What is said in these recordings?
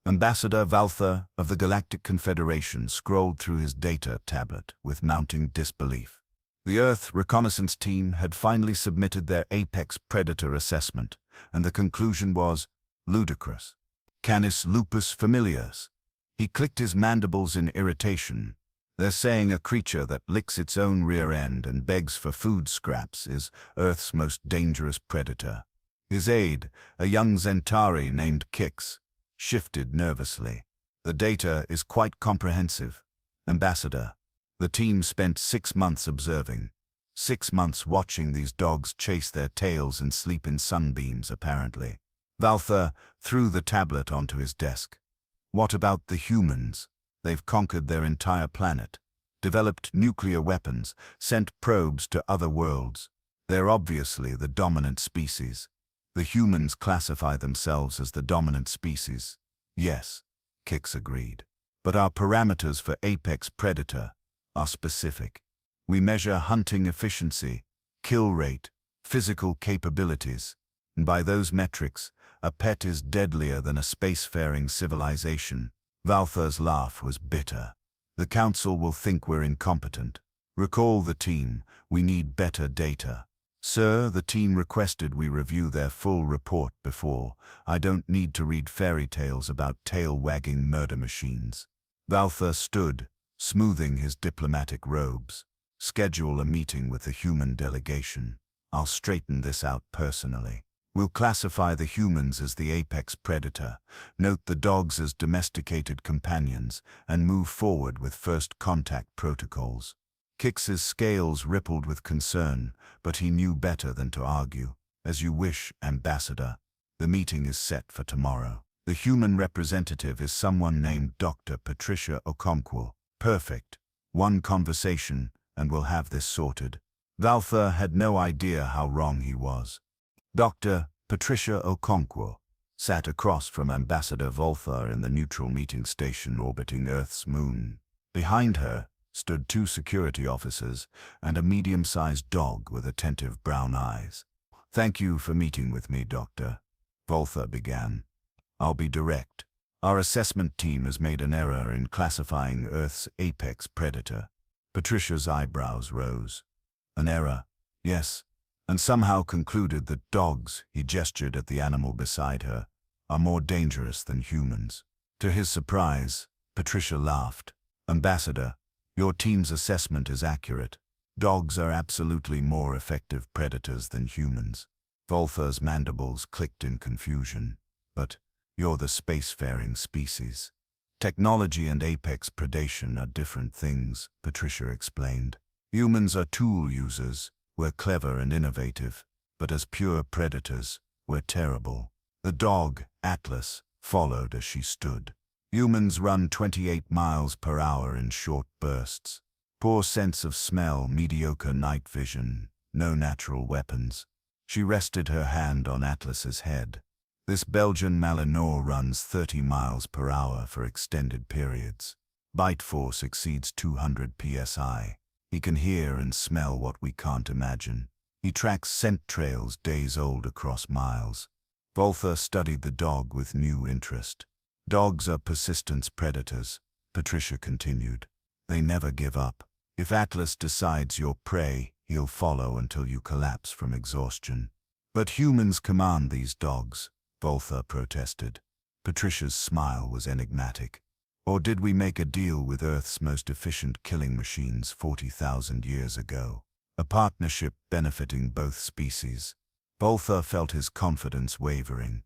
Ambassador Valther of the Galactic Confederation scrolled through his data tablet with mounting disbelief. The Earth reconnaissance team had finally submitted their apex predator assessment, and the conclusion was ludicrous. Canis Lupus Familiaris. He clicked his mandibles in irritation. They're saying a creature that licks its own rear end and begs for food scraps is Earth's most dangerous predator. His aide, a young Zentari named Kix, shifted nervously. The data is quite comprehensive. Ambassador, the team spent 6 months observing. 6 months watching these dogs chase their tails and sleep in sunbeams, apparently. Valther threw the tablet onto his desk. What about the humans? They've conquered their entire planet, developed nuclear weapons, sent probes to other worlds. They're obviously the dominant species. The humans classify themselves as the dominant species. Yes, Kix agreed. But our parameters for apex predator are specific. We measure hunting efficiency, kill rate, physical capabilities, and by those metrics, a pet is deadlier than a spacefaring civilization. Valther's laugh was bitter. The Council will think we're incompetent. Recall the team, we need better data. Sir, the team requested we review their full report before. I don't need to read fairy tales about tail-wagging murder machines. Valther stood, smoothing his diplomatic robes. Schedule a meeting with the human delegation. I'll straighten this out personally. We'll classify the humans as the apex predator, note the dogs as domesticated companions, and move forward with first contact protocols. Kix's scales rippled with concern, but he knew better than to argue. As you wish, Ambassador. The meeting is set for tomorrow. The human representative is someone named Dr. Patricia Okonkwo. Perfect. One conversation, and we'll have this sorted. Valther had no idea how wrong he was. Dr. Patricia Okonkwo sat across from Ambassador Valther in the neutral meeting station orbiting Earth's moon. Behind her stood 2 security officers and a medium-sized dog with attentive brown eyes. Thank you for meeting with me, Doctor. Valther began. I'll be direct. Our assessment team has made an error in classifying Earth's apex predator. Patricia's eyebrows rose. An error? Yes. And somehow concluded that dogs, he gestured at the animal beside her, are more dangerous than humans. To his surprise, Patricia laughed. Ambassador, your team's assessment is accurate. Dogs are absolutely more effective predators than humans. Valther's mandibles clicked in confusion. But you're the spacefaring species. Technology and apex predation are different things, Patricia explained. Humans are tool users. We're clever and innovative, but as pure predators, we're terrible. The dog, Atlas, followed as she stood. Humans run 28 miles per hour in short bursts. Poor sense of smell, mediocre night vision, no natural weapons. She rested her hand on Atlas's head. This Belgian Malinois runs 30 miles per hour for extended periods. Bite force exceeds 200 psi. He can hear and smell what we can't imagine. He tracks scent trails days old across miles. Valther studied the dog with new interest. Dogs are persistence predators, Patricia continued. They never give up. If Atlas decides you're prey, he'll follow until you collapse from exhaustion. But humans command these dogs, Valther protested. Patricia's smile was enigmatic. Or did we make a deal with Earth's most efficient killing machines 40,000 years ago? A partnership benefiting both species. Valther felt his confidence wavering.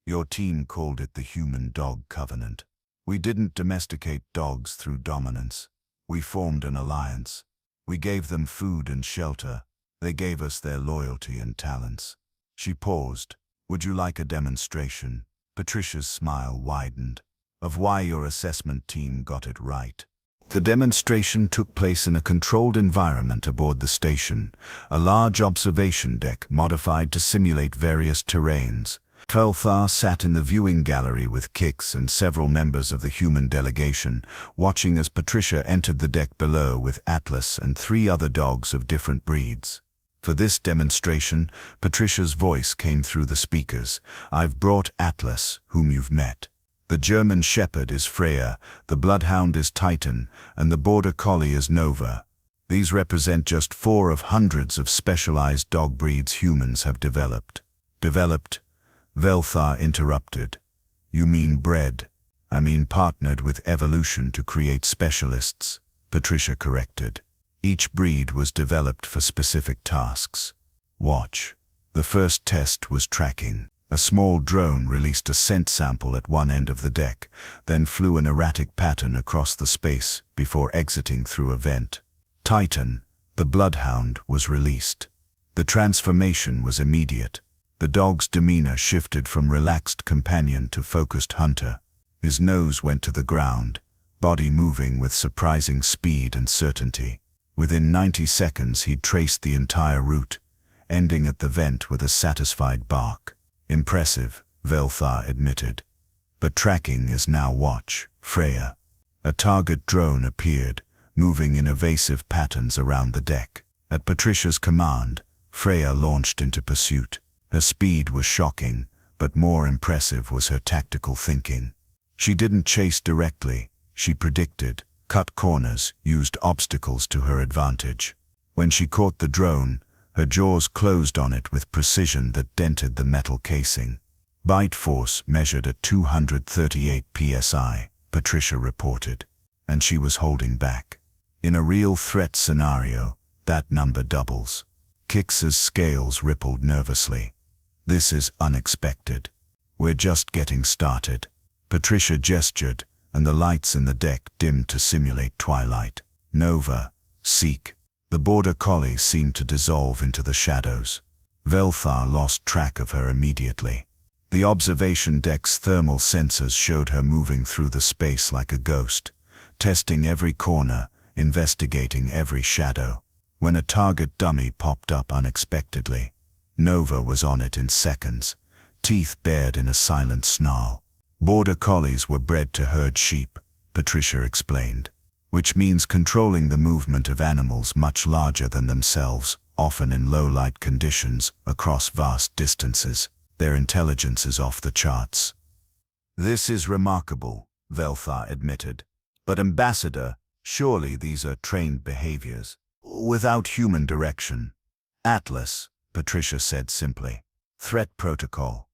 Your team called it the Human-Dog Covenant. We didn't domesticate dogs through dominance. We formed an alliance. We gave them food and shelter. They gave us their loyalty and talents. She paused. Would you like a demonstration? Patricia's smile widened. Of why your assessment team got it right. The demonstration took place in a controlled environment aboard the station, a large observation deck modified to simulate various terrains. Valther sat in the viewing gallery with Kix and several members of the human delegation, watching as Patricia entered the deck below with Atlas and 3 other dogs of different breeds. For this demonstration, Patricia's voice came through the speakers. I've brought Atlas, whom you've met. The German Shepherd is Freya, the Bloodhound is Titan, and the Border Collie is Nova. These represent just 4 of hundreds of specialized dog breeds humans have developed. Developed? Velthar interrupted. You mean bred? I mean partnered with evolution to create specialists, Patricia corrected. Each breed was developed for specific tasks. Watch. The first test was tracking. A small drone released a scent sample at one end of the deck, then flew an erratic pattern across the space before exiting through a vent. Titan, the Bloodhound, was released. The transformation was immediate. The dog's demeanor shifted from relaxed companion to focused hunter. His nose went to the ground, body moving with surprising speed and certainty. Within 90 seconds he'd traced the entire route, ending at the vent with a satisfied bark. Impressive, Velthar admitted. But tracking is now watch, Freya. A target drone appeared, moving in evasive patterns around the deck. At Patricia's command, Freya launched into pursuit. Her speed was shocking, but more impressive was her tactical thinking. She didn't chase directly, she predicted, cut corners, used obstacles to her advantage. When she caught the drone, her jaws closed on it with precision that dented the metal casing. Bite force measured at 238 psi, Patricia reported, and she was holding back. In a real threat scenario, that number doubles. Kix's scales rippled nervously. This is unexpected. We're just getting started. Patricia gestured, and the lights in the deck dimmed to simulate twilight. Nova, seek. The Border Collie seemed to dissolve into the shadows. Velthar lost track of her immediately. The observation deck's thermal sensors showed her moving through the space like a ghost, testing every corner, investigating every shadow. When a target dummy popped up unexpectedly, Nova was on it in seconds, teeth bared in a silent snarl. Border Collies were bred to herd sheep, Patricia explained, which means controlling the movement of animals much larger than themselves, often in low-light conditions, across vast distances. Their intelligence is off the charts. This is remarkable, Velthar admitted. But Ambassador, surely these are trained behaviors, without human direction. Atlas, Patricia said simply. Threat protocol.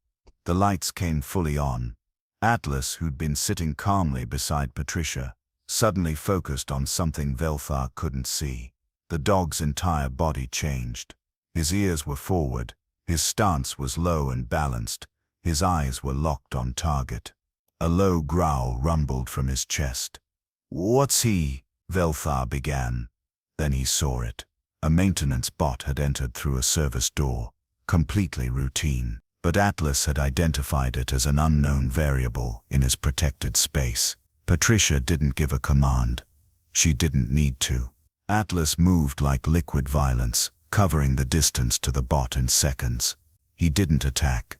The lights came fully on. Atlas, who'd been sitting calmly beside Patricia, suddenly focused on something Velthar couldn't see. The dog's entire body changed. His ears were forward, his stance was low and balanced, his eyes were locked on target. A low growl rumbled from his chest. "What's he?" Velthar began. Then he saw it. A maintenance bot had entered through a service door, completely routine. But Atlas had identified it as an unknown variable in his protected space. Patricia didn't give a command. She didn't need to. Atlas moved like liquid violence, covering the distance to the bot in seconds. He didn't attack.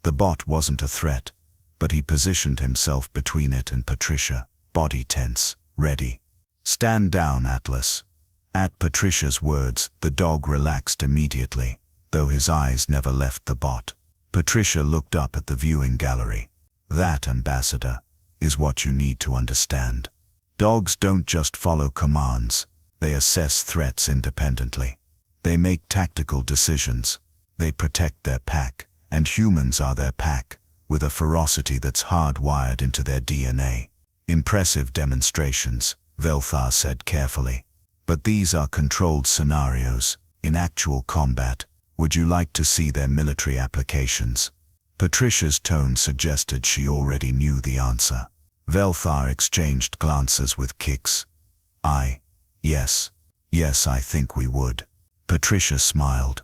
The bot wasn't a threat, but he positioned himself between it and Patricia, body tense, ready. "Stand down, Atlas." At Patricia's words, the dog relaxed immediately, though his eyes never left the bot. Patricia looked up at the viewing gallery. That, Ambassador, is what you need to understand. Dogs don't just follow commands, they assess threats independently. They make tactical decisions. They protect their pack, and humans are their pack, with a ferocity that's hardwired into their DNA. Impressive demonstrations, Velthar said carefully. But these are controlled scenarios. In actual combat, would you like to see their military applications? Patricia's tone suggested she already knew the answer. Velthar exchanged glances with Kix. Yes, I think we would. Patricia smiled.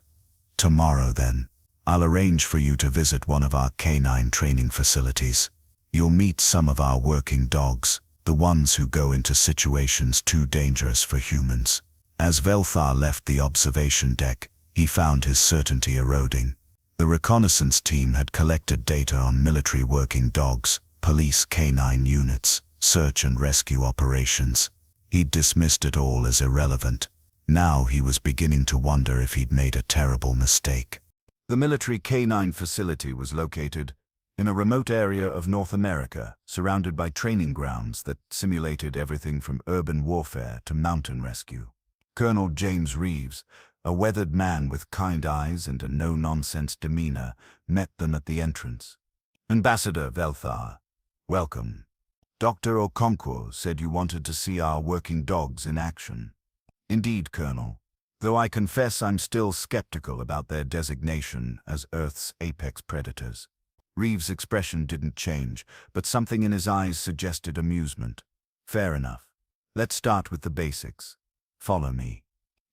Tomorrow then. I'll arrange for you to visit one of our canine training facilities. You'll meet some of our working dogs, the ones who go into situations too dangerous for humans. As Velthar left the observation deck, he found his certainty eroding. The reconnaissance team had collected data on military working dogs, police canine units, search and rescue operations. He'd dismissed it all as irrelevant. Now he was beginning to wonder if he'd made a terrible mistake. The military canine facility was located in a remote area of North America, surrounded by training grounds that simulated everything from urban warfare to mountain rescue. Colonel James Reeves, a weathered man with kind eyes and a no-nonsense demeanor, met them at the entrance. "Ambassador Velthar, welcome. Dr. Okonkwo said you wanted to see our working dogs in action." "Indeed, Colonel. Though I confess I'm still skeptical about their designation as Earth's apex predators." Reeves' expression didn't change, but something in his eyes suggested amusement. "Fair enough. Let's start with the basics. Follow me."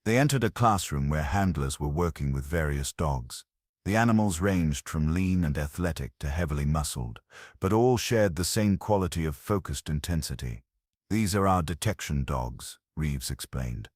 They entered a classroom where handlers were working with various dogs. The animals ranged from lean and athletic to heavily muscled, but all shared the same quality of focused intensity. "These are our detection dogs," Reeves explained.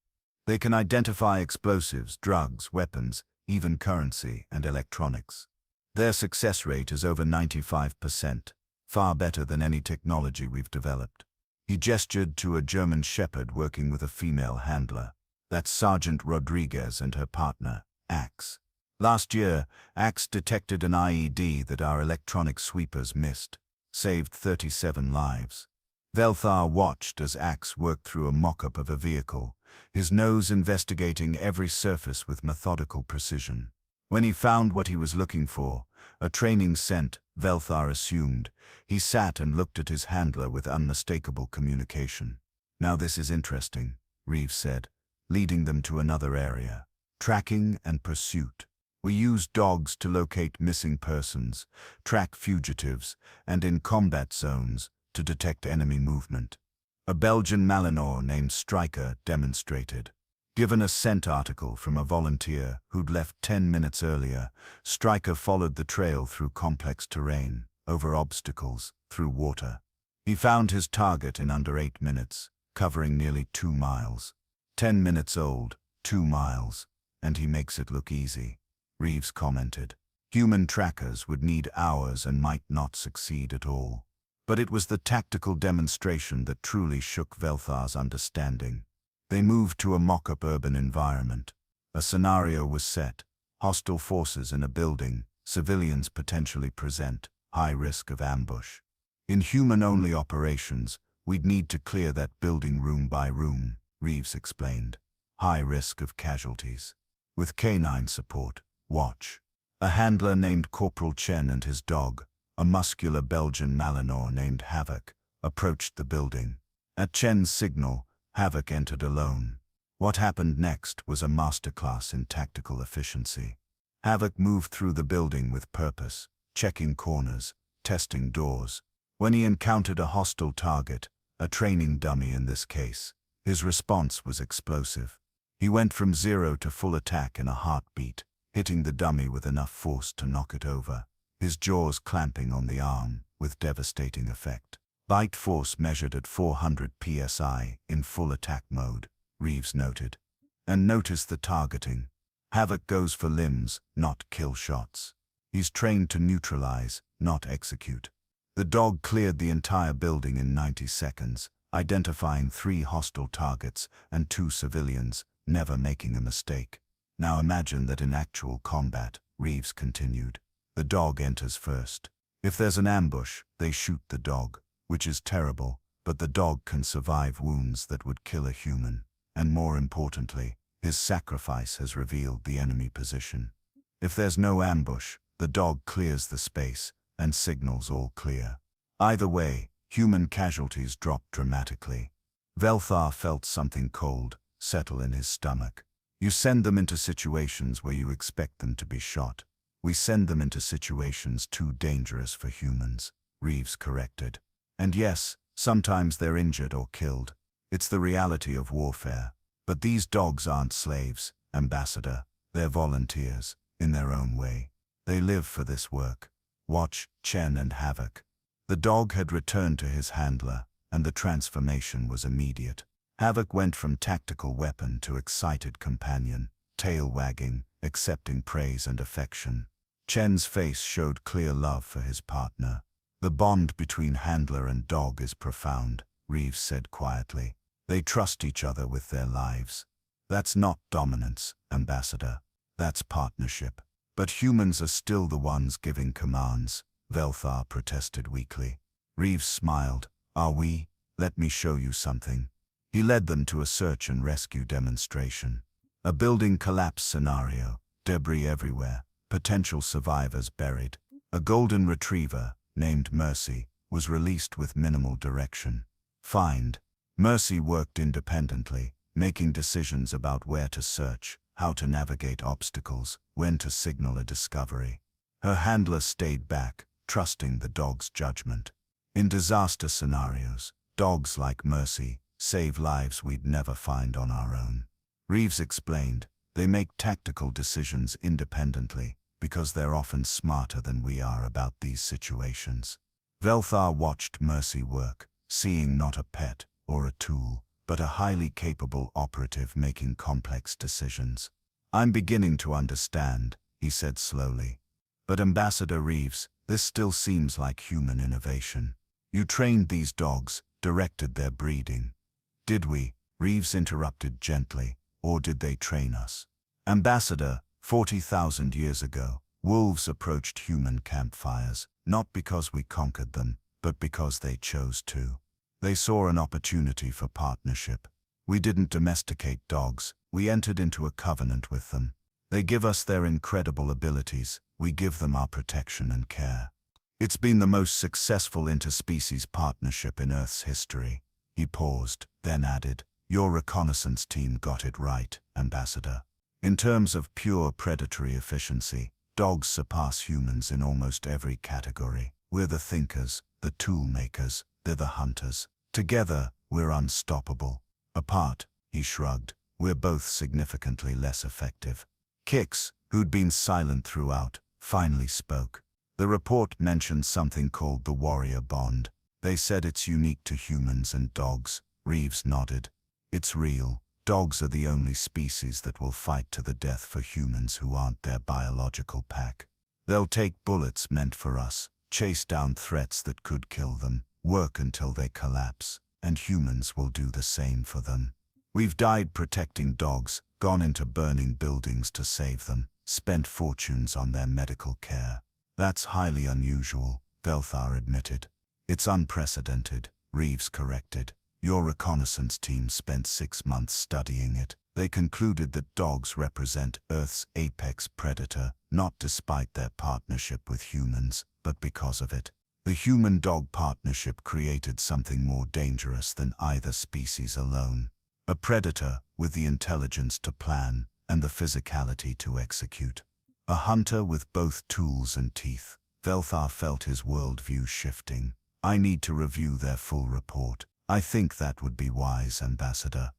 "They can identify explosives, drugs, weapons, even currency and electronics. Their success rate is over 95%, far better than any technology we've developed." He gestured to a German shepherd working with a female handler. "That's Sergeant Rodriguez and her partner, Axe. Last year, Axe detected an IED that our electronic sweepers missed, saved 37 lives." Velthar watched as Axe worked through a mock-up of a vehicle, his nose investigating every surface with methodical precision. When he found what he was looking for, a training scent, Velthar assumed, he sat and looked at his handler with unmistakable communication. "Now this is interesting," Reeves said, leading them to another area. "Tracking and pursuit. We use dogs to locate missing persons, track fugitives, and in combat zones, to detect enemy movement." A Belgian Malinois named Stryker demonstrated. Given a scent article from a volunteer who'd left 10 minutes earlier, Stryker followed the trail through complex terrain, over obstacles, through water. He found his target in under 8 minutes, covering nearly 2 miles. 10 minutes old, 2 miles, and he makes it look easy, Reeves commented. Human trackers would need hours and might not succeed at all. But it was the tactical demonstration that truly shook Velthar's understanding. They moved to a mock-up urban environment. A scenario was set: hostile forces in a building, civilians potentially present, high risk of ambush. In human-only operations, we'd need to clear that building room by room, Reeves explained. High risk of casualties. With canine support, watch. A handler named Corporal Chen and his dog, a muscular Belgian Malinois named Havoc, approached the building. At Chen's signal, Havoc entered alone. What happened next was a masterclass in tactical efficiency. Havoc moved through the building with purpose, checking corners, testing doors. When he encountered a hostile target, a training dummy in this case, his response was explosive. He went from 0 to full attack in a heartbeat, hitting the dummy with enough force to knock it over, his jaws clamping on the arm, with devastating effect. Bite force measured at 400 psi in full attack mode, Reeves noted. And notice the targeting. Havoc goes for limbs, not kill shots. He's trained to neutralize, not execute. The dog cleared the entire building in 90 seconds, identifying 3 hostile targets and 2 civilians, never making a mistake. Now imagine that in actual combat, Reeves continued. The dog enters first. If there's an ambush, they shoot the dog, which is terrible, but the dog can survive wounds that would kill a human. And more importantly, his sacrifice has revealed the enemy position. If there's no ambush, the dog clears the space and signals all clear. Either way, human casualties drop dramatically. Velthar felt something cold settle in his stomach. You send them into situations where you expect them to be shot. We send them into situations too dangerous for humans, Reeves corrected. And yes, sometimes they're injured or killed. It's the reality of warfare. But these dogs aren't slaves, Ambassador. They're volunteers, in their own way. They live for this work. Watch Chen and Havoc. The dog had returned to his handler, and the transformation was immediate. Havoc went from tactical weapon to excited companion, tail-wagging, accepting praise and affection. Chen's face showed clear love for his partner. The bond between handler and dog is profound, Reeves said quietly. They trust each other with their lives. That's not dominance, Ambassador. That's partnership. But humans are still the ones giving commands, Velthar protested weakly. Reeves smiled. Are we? Let me show you something. He led them to a search and rescue demonstration. A building collapse scenario, debris everywhere, potential survivors buried. A golden retriever, named Mercy, was released with minimal direction. Find. Mercy worked independently, making decisions about where to search, how to navigate obstacles, when to signal a discovery. Her handler stayed back, trusting the dog's judgment. In disaster scenarios, dogs like Mercy save lives we'd never find on our own. Reeves explained, they make tactical decisions independently because they're often smarter than we are about these situations. Velthar watched Mercy work, seeing not a pet or a tool, but a highly capable operative making complex decisions. I'm beginning to understand, he said slowly. But Ambassador Reeves, this still seems like human innovation. You trained these dogs, directed their breeding. Did we? Reeves interrupted gently. Or did they train us? Ambassador, 40,000 years ago, wolves approached human campfires, not because we conquered them, but because they chose to. They saw an opportunity for partnership. We didn't domesticate dogs, we entered into a covenant with them. They give us their incredible abilities, we give them our protection and care. It's been the most successful interspecies partnership in Earth's history. He paused, then added, your reconnaissance team got it right, Ambassador. In terms of pure predatory efficiency, dogs surpass humans in almost every category. We're the thinkers, the tool makers, they're the hunters. Together, we're unstoppable. Apart, he shrugged, we're both significantly less effective. Kix, who'd been silent throughout, finally spoke. The report mentioned something called the warrior bond. They said it's unique to humans and dogs. Reeves nodded. It's real. Dogs are the only species that will fight to the death for humans who aren't their biological pack. They'll take bullets meant for us, chase down threats that could kill them, work until they collapse, and humans will do the same for them. We've died protecting dogs, gone into burning buildings to save them, spent fortunes on their medical care. That's highly unusual, Velthar admitted. It's unprecedented, Reeves corrected. Your reconnaissance team spent 6 months studying it. They concluded that dogs represent Earth's apex predator, not despite their partnership with humans, but because of it. The human-dog partnership created something more dangerous than either species alone. A predator with the intelligence to plan and the physicality to execute. A hunter with both tools and teeth. Velthar felt his worldview shifting. I need to review their full report. I think that would be wise, Ambassador.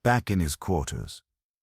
Back in his quarters,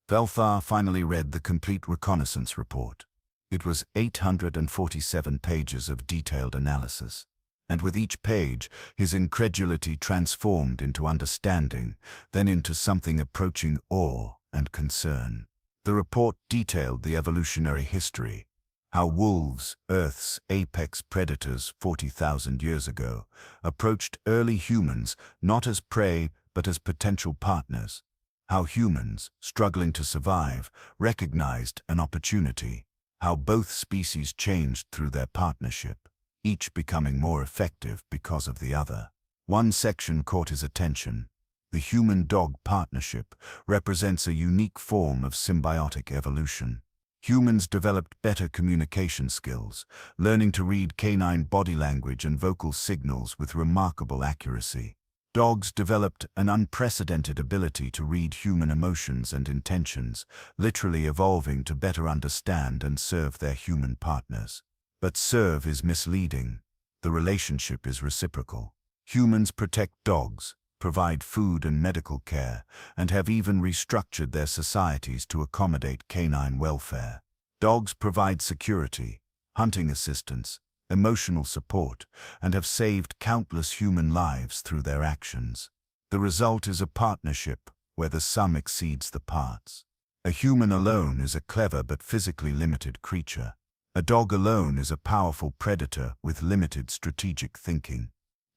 Velthar finally read the complete reconnaissance report. It was 847 pages of detailed analysis, and with each page, his incredulity transformed into understanding, then into something approaching awe and concern. The report detailed the evolutionary history, how wolves, Earth's apex predators 40,000 years ago, approached early humans not as prey but as potential partners. How humans, struggling to survive, recognized an opportunity. How both species changed through their partnership, each becoming more effective because of the other. One section caught his attention. The human-dog partnership represents a unique form of symbiotic evolution. Humans developed better communication skills, learning to read canine body language and vocal signals with remarkable accuracy. Dogs developed an unprecedented ability to read human emotions and intentions, literally evolving to better understand and serve their human partners. But serve is misleading. The relationship is reciprocal. Humans protect dogs, provide food and medical care, and have even restructured their societies to accommodate canine welfare. Dogs provide security, hunting assistance, emotional support, and have saved countless human lives through their actions. The result is a partnership where the sum exceeds the parts. A human alone is a clever but physically limited creature. A dog alone is a powerful predator with limited strategic thinking.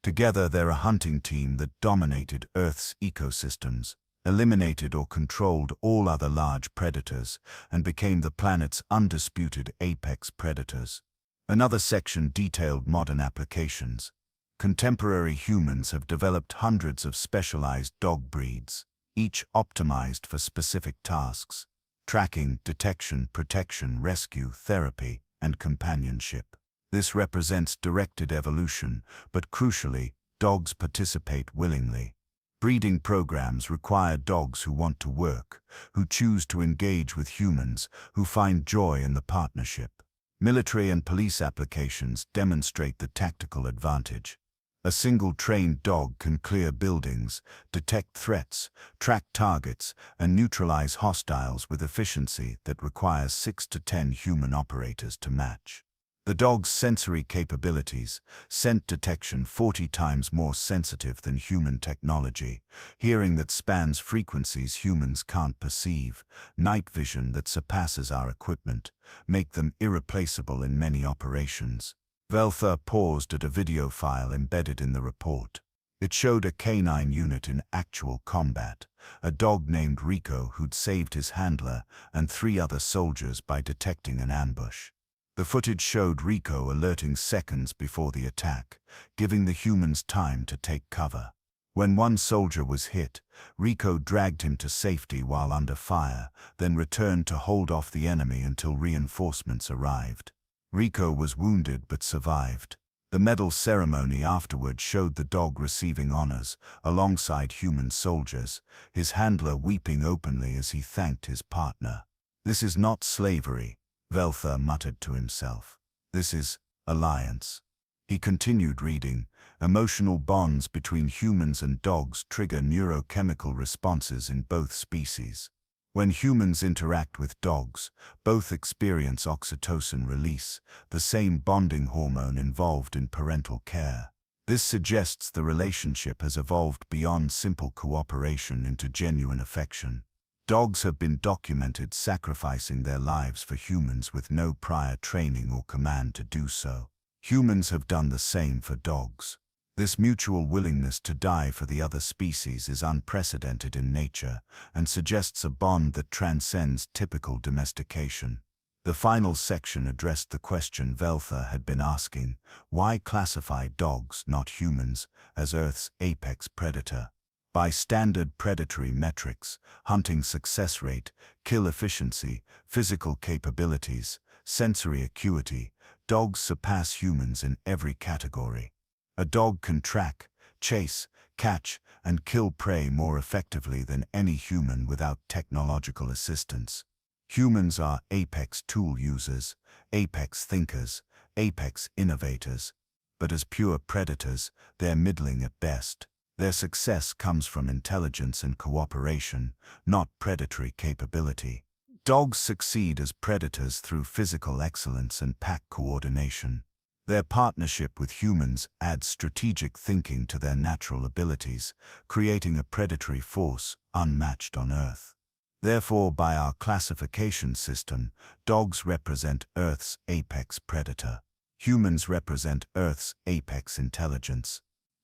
Together they're a hunting team that dominated Earth's ecosystems, eliminated or controlled all other large predators, and became the planet's undisputed apex predators. Another section detailed modern applications. Contemporary humans have developed hundreds of specialized dog breeds, each optimized for specific tasks: tracking, detection, protection, rescue, therapy, and companionship. This represents directed evolution, but crucially, dogs participate willingly. Breeding programs require dogs who want to work, who choose to engage with humans, who find joy in the partnership. Military and police applications demonstrate the tactical advantage. A single trained dog can clear buildings, detect threats, track targets, and neutralize hostiles with efficiency that requires 6 to 10 human operators to match. The dog's sensory capabilities: scent detection 40 times more sensitive than human technology, hearing that spans frequencies humans can't perceive, night vision that surpasses our equipment, make them irreplaceable in many operations. Veltha paused at a video file embedded in the report. It showed a canine unit in actual combat, a dog named Rico who'd saved his handler and 3 other soldiers by detecting an ambush. The footage showed Rico alerting seconds before the attack, giving the humans time to take cover. When one soldier was hit, Rico dragged him to safety while under fire, then returned to hold off the enemy until reinforcements arrived. Rico was wounded but survived. The medal ceremony afterward showed the dog receiving honors, alongside human soldiers, his handler weeping openly as he thanked his partner. "This is not slavery," Veltha muttered to himself. "This is alliance." He continued reading. Emotional bonds between humans and dogs trigger neurochemical responses in both species. When humans interact with dogs, both experience oxytocin release, the same bonding hormone involved in parental care. This suggests the relationship has evolved beyond simple cooperation into genuine affection. Dogs have been documented sacrificing their lives for humans with no prior training or command to do so. Humans have done the same for dogs. This mutual willingness to die for the other species is unprecedented in nature and suggests a bond that transcends typical domestication. The final section addressed the question Veltha had been asking: why classify dogs, not humans, as Earth's apex predator? By standard predatory metrics, hunting success rate, kill efficiency, physical capabilities, sensory acuity, dogs surpass humans in every category. A dog can track, chase, catch, and kill prey more effectively than any human without technological assistance. Humans are apex tool users, apex thinkers, apex innovators, but as pure predators, they're middling at best. Their success comes from intelligence and cooperation, not predatory capability. Dogs succeed as predators through physical excellence and pack coordination. Their partnership with humans adds strategic thinking to their natural abilities, creating a predatory force unmatched on Earth. Therefore, by our classification system, dogs represent Earth's apex predator. Humans represent Earth's apex intelligence.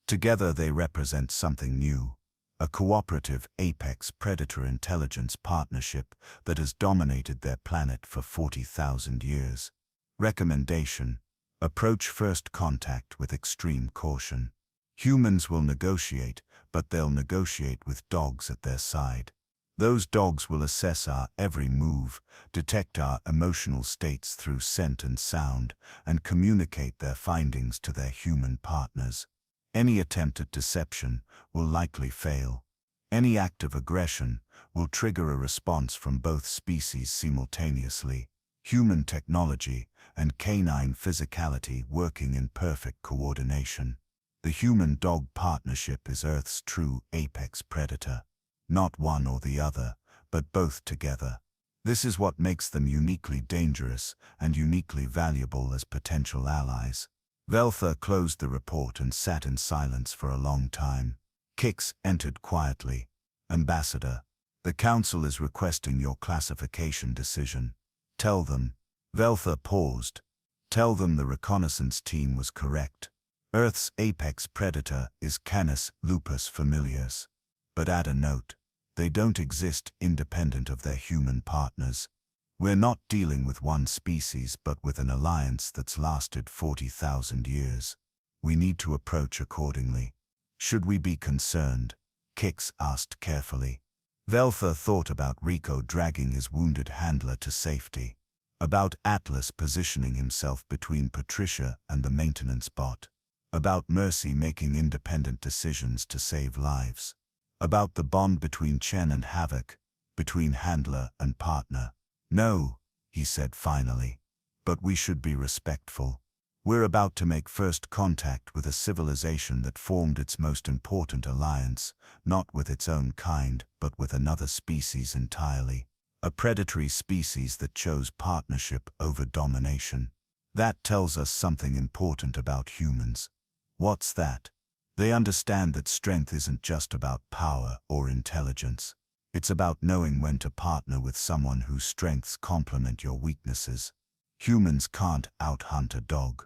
Together they represent something new, a cooperative apex predator intelligence partnership that has dominated their planet for 40,000 years. Recommendation: approach first contact with extreme caution. Humans will negotiate, but they'll negotiate with dogs at their side. Those dogs will assess our every move, detect our emotional states through scent and sound, and communicate their findings to their human partners. Any attempt at deception will likely fail. Any act of aggression will trigger a response from both species simultaneously. Human technology and canine physicality working in perfect coordination. The human-dog partnership is Earth's true apex predator. Not one or the other, but both together. This is what makes them uniquely dangerous and uniquely valuable as potential allies. Veltha closed the report and sat in silence for a long time. Kix entered quietly. "Ambassador, the Council is requesting your classification decision. Tell them." Veltha paused. "Tell them the reconnaissance team was correct. Earth's apex predator is Canis, Lupus, Familiaris. But add a note: they don't exist independent of their human partners. We're not dealing with one species but with an alliance that's lasted 40,000 years. We need to approach accordingly. Should we be concerned? Kix asked carefully. Veltha thought about Rico dragging his wounded handler to safety, about Atlas positioning himself between Patricia and the maintenance bot, about Mercy making independent decisions to save lives, about the bond between Chen and Havoc, between handler and partner. No, he said finally, but we should be respectful. We're about to make first contact with a civilization that formed its most important alliance, not with its own kind, but with another species entirely. A predatory species that chose partnership over domination. That tells us something important about humans. What's that? They understand that strength isn't just about power or intelligence. It's about knowing when to partner with someone whose strengths complement your weaknesses. Humans can't out-hunt a dog.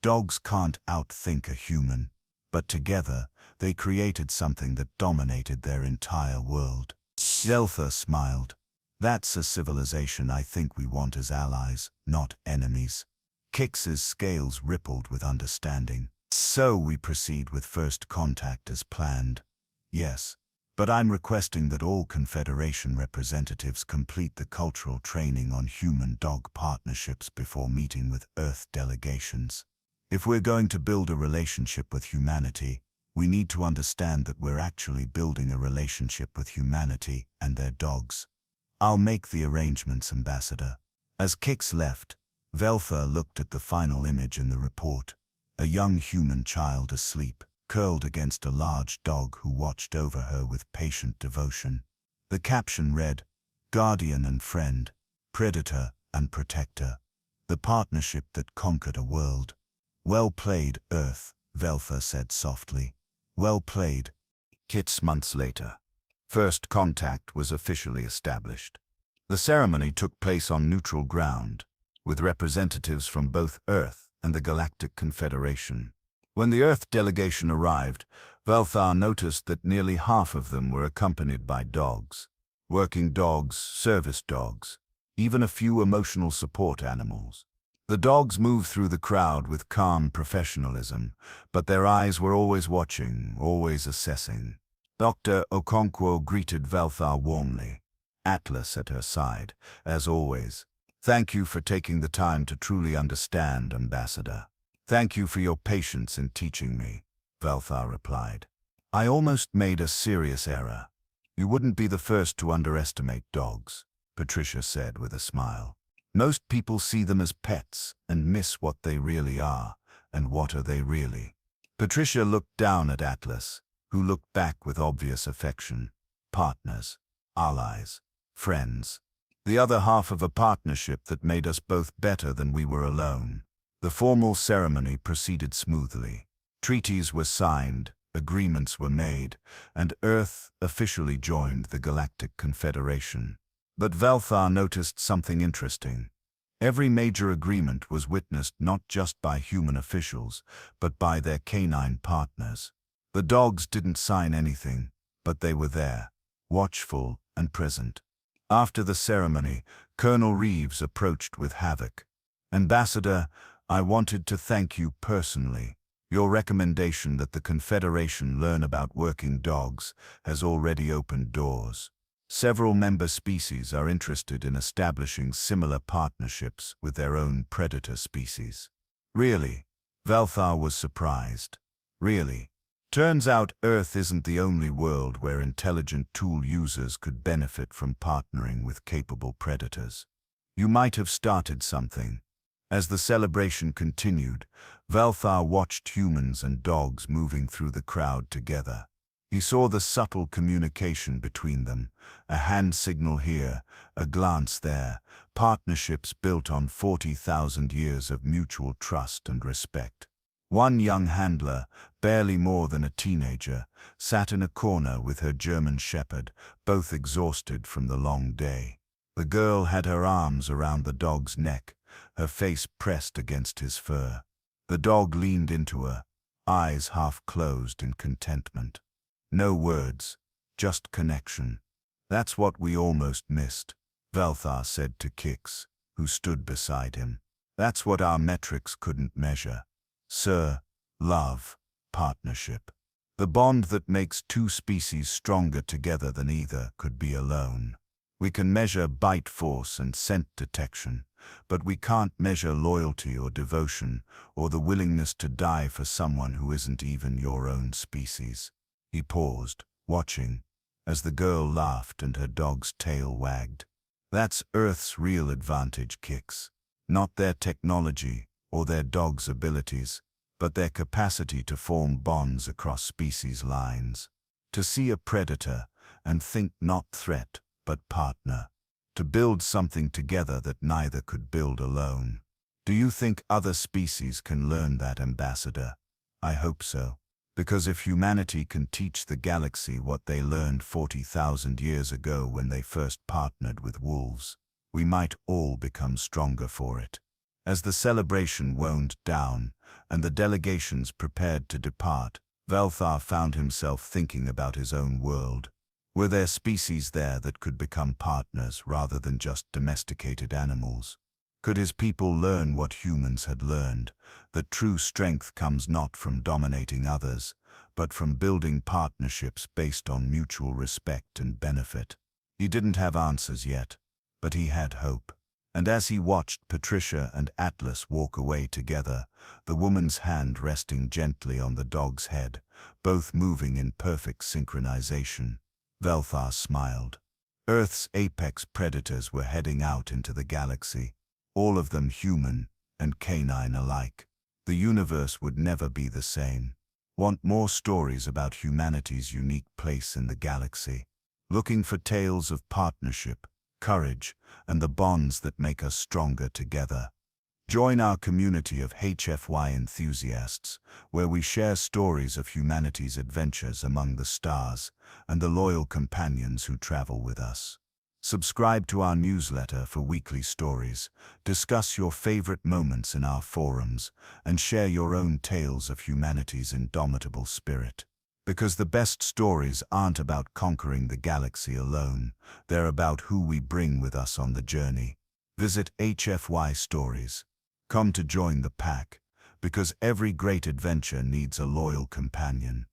Dogs can't outthink a human. But together, they created something that dominated their entire world. Veltha smiled. That's a civilization I think we want as allies, not enemies. Kix's scales rippled with understanding. So we proceed with first contact as planned. Yes. But I'm requesting that all Confederation representatives complete the cultural training on human-dog partnerships before meeting with Earth delegations. If we're going to build a relationship with humanity, we need to understand that we're actually building a relationship with humanity and their dogs. I'll make the arrangements, Ambassador. As Kix left, Veltha looked at the final image in the report. A young human child asleep, curled against a large dog who watched over her with patient devotion. The caption read, "Guardian and friend, predator and protector, the partnership that conquered a world." "Well played, Earth," Veltha said softly. "Well played." Kits months later. First contact was officially established. The ceremony took place on neutral ground, with representatives from both Earth and the Galactic Confederation. When the Earth delegation arrived, Veltha noticed that nearly half of them were accompanied by dogs. Working dogs, service dogs, even a few emotional support animals. The dogs moved through the crowd with calm professionalism, but their eyes were always watching, always assessing. Dr. Okonkwo greeted Veltha warmly. Atlas at her side, as always. "Thank you for taking the time to truly understand, Ambassador. Thank you for your patience in teaching me," Veltha replied. "I almost made a serious error." "You wouldn't be the first to underestimate dogs," Patricia said with a smile. "Most people see them as pets and miss what they really are, and what are they really?" Patricia looked down at Atlas, who looked back with obvious affection. Partners, allies, friends. The other half of a partnership that made us both better than we were alone. The formal ceremony proceeded smoothly. Treaties were signed, agreements were made, and Earth officially joined the Galactic Confederation. But Veltha noticed something interesting. Every major agreement was witnessed not just by human officials, but by their canine partners. The dogs didn't sign anything, but they were there, watchful and present. After the ceremony, Colonel Reeves approached with Havoc. "Ambassador, I wanted to thank you personally. Your recommendation that the Confederation learn about working dogs has already opened doors. Several member species are interested in establishing similar partnerships with their own predator species." "Really?" Veltha was surprised. "Really? Turns out Earth isn't the only world where intelligent tool users could benefit from partnering with capable predators. You might have started something." As the celebration continued, Veltha watched humans and dogs moving through the crowd together. He saw the subtle communication between them, a hand signal here, a glance there, partnerships built on 40,000 years of mutual trust and respect. One young handler, barely more than a teenager, sat in a corner with her German shepherd, both exhausted from the long day. The girl had her arms around the dog's neck, her face pressed against his fur. The dog leaned into her, eyes half closed in contentment. No words, just connection. That's what we almost missed. Velthar said to Kix, who stood beside him. That's what our metrics couldn't measure. Sir, love, partnership. The bond that makes two species stronger together than either could be alone. We can measure bite force and scent detection, but we can't measure loyalty or devotion or the willingness to die for someone who isn't even your own species. He paused, watching, as the girl laughed and her dog's tail wagged. That's Earth's real advantage, Kix. Not their technology or their dog's abilities, but their capacity to form bonds across species lines. To see a predator and think not threat, but partner. To build something together that neither could build alone. Do you think other species can learn that, Ambassador? I hope so. Because if humanity can teach the galaxy what they learned 40,000 years ago when they first partnered with wolves, we might all become stronger for it. As the celebration wound down and the delegations prepared to depart, Velthar found himself thinking about his own world. Were there species there that could become partners rather than just domesticated animals? Could his people learn what humans had learned, that true strength comes not from dominating others, but from building partnerships based on mutual respect and benefit? He didn't have answers yet, but he had hope. And as he watched Patricia and Atlas walk away together, the woman's hand resting gently on the dog's head, both moving in perfect synchronization, Velthar smiled. Earth's apex predators were heading out into the galaxy, all of them human and canine alike. The universe would never be the same. Want more stories about humanity's unique place in the galaxy? Looking for tales of partnership, courage, and the bonds that make us stronger together? Join our community of HFY enthusiasts, where we share stories of humanity's adventures among the stars and the loyal companions who travel with us. Subscribe to our newsletter for weekly stories, discuss your favorite moments in our forums, and share your own tales of humanity's indomitable spirit. Because the best stories aren't about conquering the galaxy alone, they're about who we bring with us on the journey. Visit HFY Stories. Come to join the pack, because every great adventure needs a loyal companion.